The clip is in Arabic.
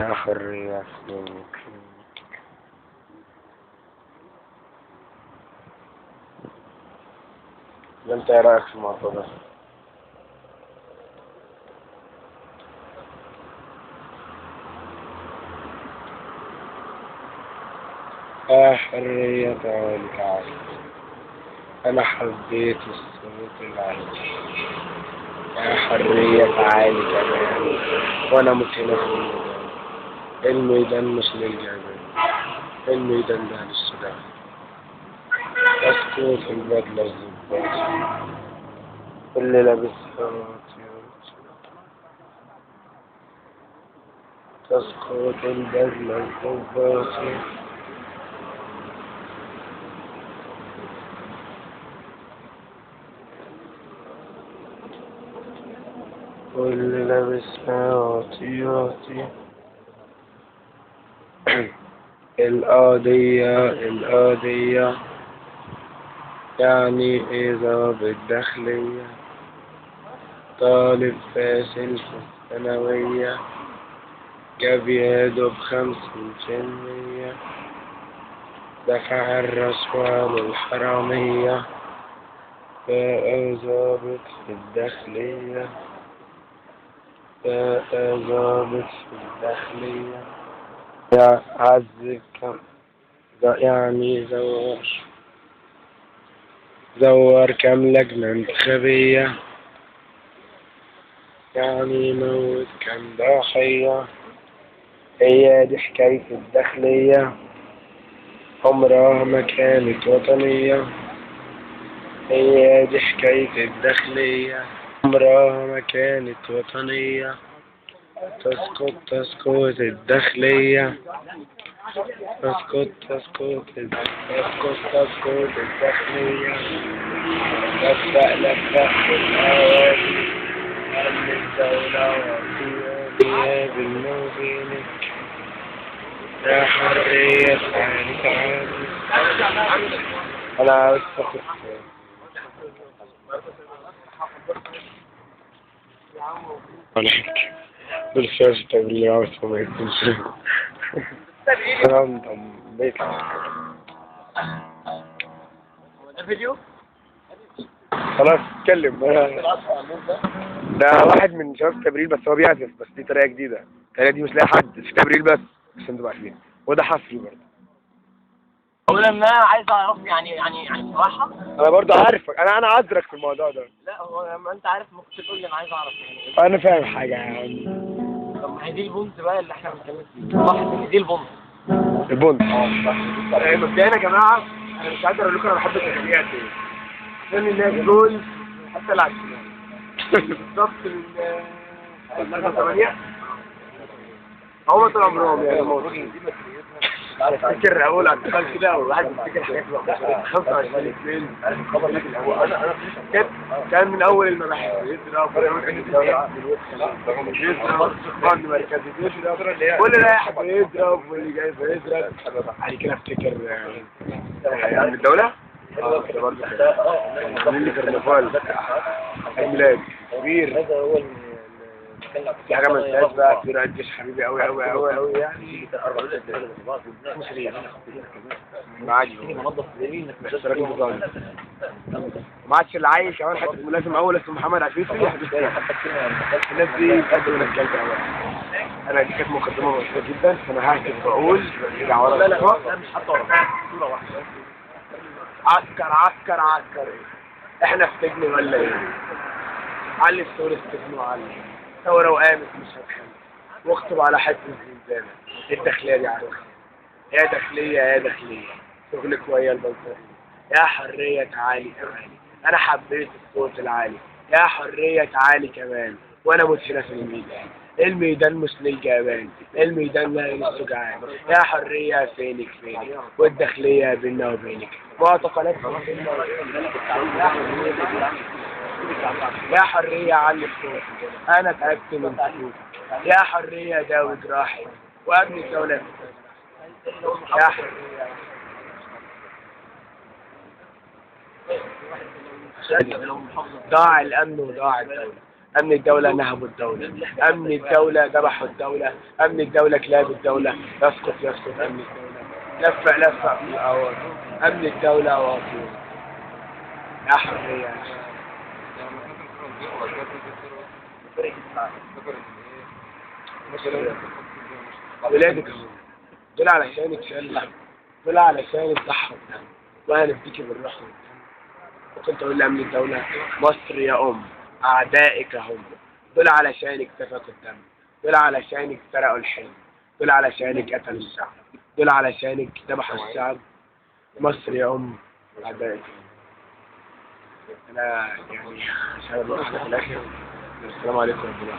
يا حرية فينك. انت ايه رأيك في الموضوع ده؟ يا حرية تعالي تعالي، انا حبيت الصوت العالي. يا حرية تعالي كمان، وانا مت هنا في الميدان. الميدان مش للجبل، الميدان ده للسودان. اسكت البدلة الزباط، اللي لابس حياتي. تسقط البدلة الزباط، واللي لابس حياتي. القضية يعني إيه ضابط داخلية؟ طالب فاشل في الثانوية، جاب يادوب 50%، دفع الرشوة للحرامية، بقى ضابط في الداخلية، بقى ضابط في الداخلية. عذب كم يعني زور كم لجنة انتخابية، يعني موت كم ضحية. هي دي حكاية الداخلية، عمرها ما كانت وطنية. هي دي حكاية الداخلية، عمرها ما كانت وطنية. تسقط الداخلية، تسقط الداخلية. لفق بالأراضي، أمن الدولة وقيادية بالموزينك. يا حرية تعالي تعالي، أنا عاوز أخد عليك بالفاس اللي عاوز ما يكونش. سلام بيت الفيديو خلاص اتكلم. ده واحد من شباب تبريل، بس هو بيعزف، بس دي طريقة جديدة. الطريقة دي مش لاقي حد في تبريل بس عشان تبقى عارفين، وده حصري برضه. اولا ما عايز اعرف يعني بصراحه. انا برضه عارفك، انا عذرك في الموضوع ده. لا هو لما انت عارف ممكن تقول لي انا عايز اعرف يعني. انا فاهم حاجة يا عم. طب ما هي دي البونت بقى اللي احنا بنتكلم فيه، صح؟ إن دي البونت. البونت مبدئيا يا جماعة، انا مش قادر اقول لكم انا بحب التجميعات ايه، عشان الناس دول حتى العشرين بالظبط من 8 هم طول عمرهم يعني موجودين. افتكر اقول اعتقال كده، والواحد بيفتكر حاجات 25 كان من اول المباحث يضرب بند مركزي يضرب، واللي رايح بيضرب واللي جاي بيضرب. بعد كده افتكر من الدولة كده برضه عاملين لي كرنفال عيد ميلاد كبير. في حاجة ما انساهاش بقى، في رئيس جيش حبيبي أوي أوي أوي أوي يعني. ما عادش باشتراك متظاهر، ما عادش اللي عايش كمان حتة ملازم أول اسمه محمد عفيفي. الناس دي بجد من الجلد أوي. أنا دي كانت مقدمة بسيطة جدا، فأنا هكتب بقول ارجع ورا. لا مش حتى ورا صوره واحده. عسكر احنا في سجن ولا ايه؟ علي الثورة السجن وعلي ثورة وقامت مش هتخلي، واخطب على حتة الزنزانة. الداخلية دي عارفة يا داخلية يا داخلية، شغلك ويا البلطجية. يا حرية تعالي تعالي، أنا حبيت الصوت العالي. يا حرية تعالي كمان، وأنا مت هنا في الميدان. الميدان مش للجبان، الميدان لا للسجعان. يا حرية فينك والداخلية بينا وبينك معتقلات. يا حرية علي الصوت، أنا تعبت من سكوتك. يا حرية داوي جراحي وأبني الدولة. يا حرية ضاع الأمن وضاع الدولة، أمن الدولة نهبوا الدولة، أمن الدولة ذبحوا الدولة، أمن الدولة كلاب الدولة، يسقط يسقط أمن الدولة، لفع لفع في الأول، أمن الدولة واطي يا حرية يا أخي. ولادك دول علشان يتشلح، دول علشان يضحوا بدم، وأنا نديكي بالروح والدم. ممكن تقول لي أمن الدولة مصر يا أم أعدائك هم، دول علشانك سفكوا الدم، دول علشانك سرقوا الحلم، دول علشانك قتلوا الشعب، دول علشانك ذبحوا الشعب. مصر يا أم أعدائك. أنا يعني عشان أقول حاجة في الآخر، السلام عليكم ورحمة الله.